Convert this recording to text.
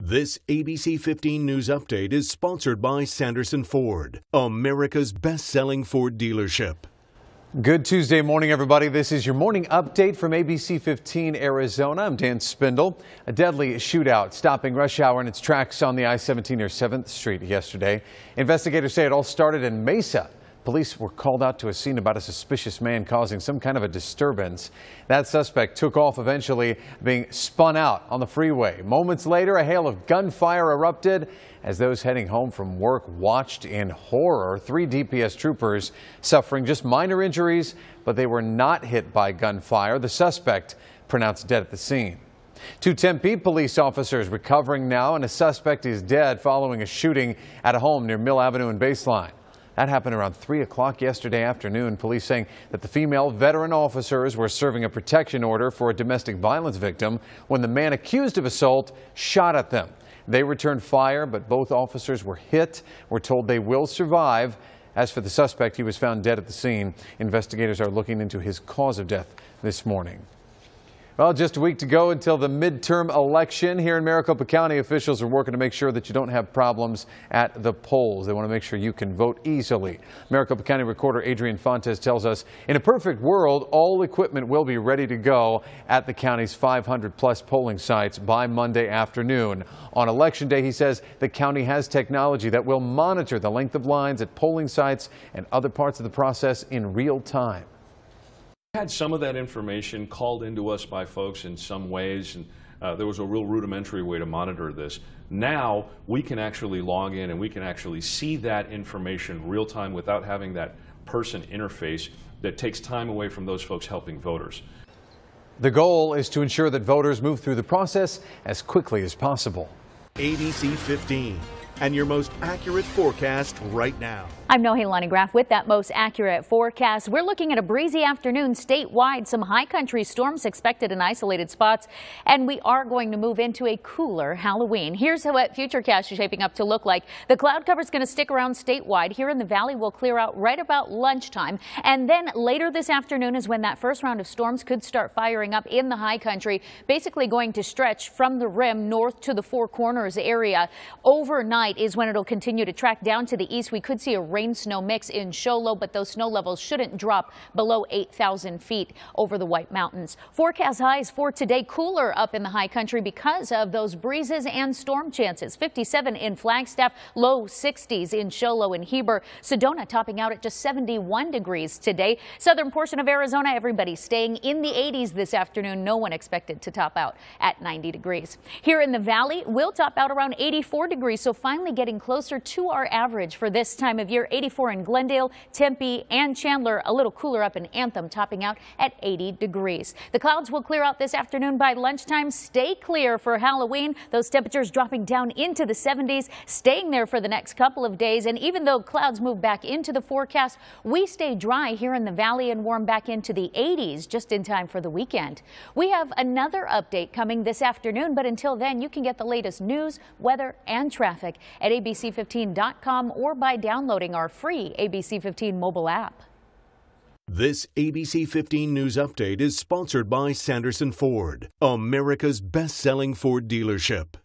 This ABC 15 News Update is sponsored by Sanderson Ford, America's best-selling Ford dealership. Good Tuesday morning, everybody. This is your morning update from ABC 15 Arizona. I'm Dan Spindle. A deadly shootout stopping rush hour in its tracks on the I-17 near 7th Street yesterday. Investigators say it all started in Mesa. Police were called out to a scene about a suspicious man causing some kind of a disturbance. That suspect took off, eventually being spun out on the freeway. Moments later, a hail of gunfire erupted as those heading home from work watched in horror. 3 DPS troopers suffering just minor injuries, but they were not hit by gunfire. The suspect pronounced dead at the scene. 2 Tempe police officers recovering now, and a suspect is dead following a shooting at a home near Mill Avenue and Baseline. That happened around 3 o'clock yesterday afternoon. Police saying that the female veteran officers were serving a protection order for a domestic violence victim when the man accused of assault shot at them. They returned fire, but both officers were hit. We're told they will survive. As for the suspect, he was found dead at the scene. Investigators are looking into his cause of death this morning. Well, just a week to go until the midterm election. Here in Maricopa County, officials are working to make sure that you don't have problems at the polls. They want to make sure you can vote easily. Maricopa County Recorder Adrian Fontes tells us, in a perfect world, all equipment will be ready to go at the county's 500-plus polling sites by Monday afternoon. On Election Day, he says the county has technology that will monitor the length of lines at polling sites and other parts of the process in real time. Had some of that information called into us by folks in some ways, and there was a real rudimentary way to monitor this. Now we can actually log in and we can actually see that information real time without having that person interface that takes time away from those folks helping voters. The goal is to ensure that voters move through the process as quickly as possible. ABC 15 and your most accurate forecast right now. I'm Nohelani Graff with that most accurate forecast. We're looking at a breezy afternoon statewide, some high country storms expected in isolated spots, and we are going to move into a cooler Halloween. Here's what Futurecast is shaping up to look like. The cloud cover is going to stick around statewide. Here in the valley will clear out right about lunchtime, and then later this afternoon is when that first round of storms could start firing up in the high country, basically going to stretch from the rim north to the Four Corners area. Overnight is when it'll continue to track down to the east. We could see a rain-snow mix in Show Low, but those snow levels shouldn't drop below 8,000 feet over the White Mountains. Forecast highs for today, cooler up in the high country because of those breezes and storm chances. 57 in Flagstaff, low 60s in Show Low and Heber. Sedona topping out at just 71 degrees today. Southern portion of Arizona, everybody staying in the 80s this afternoon. No one expected to top out at 90 degrees. Here in the valley, we'll top out around 84 degrees, so finally getting closer to our average for this time of year. 84 in Glendale, Tempe, and Chandler. A little cooler up in Anthem, topping out at 80 degrees. The clouds will clear out this afternoon by lunchtime. Stay clear for Halloween. Those temperatures dropping down into the 70s, staying there for the next couple of days. And even though clouds move back into the forecast, we stay dry here in the valley and warm back into the 80s just in time for the weekend. We have another update coming this afternoon, but until then, you can get the latest news, weather, and traffic at ABC15.com or by downloading our free ABC 15 mobile app. This ABC 15 News Update is sponsored by Sanderson Ford, America's best-selling Ford dealership.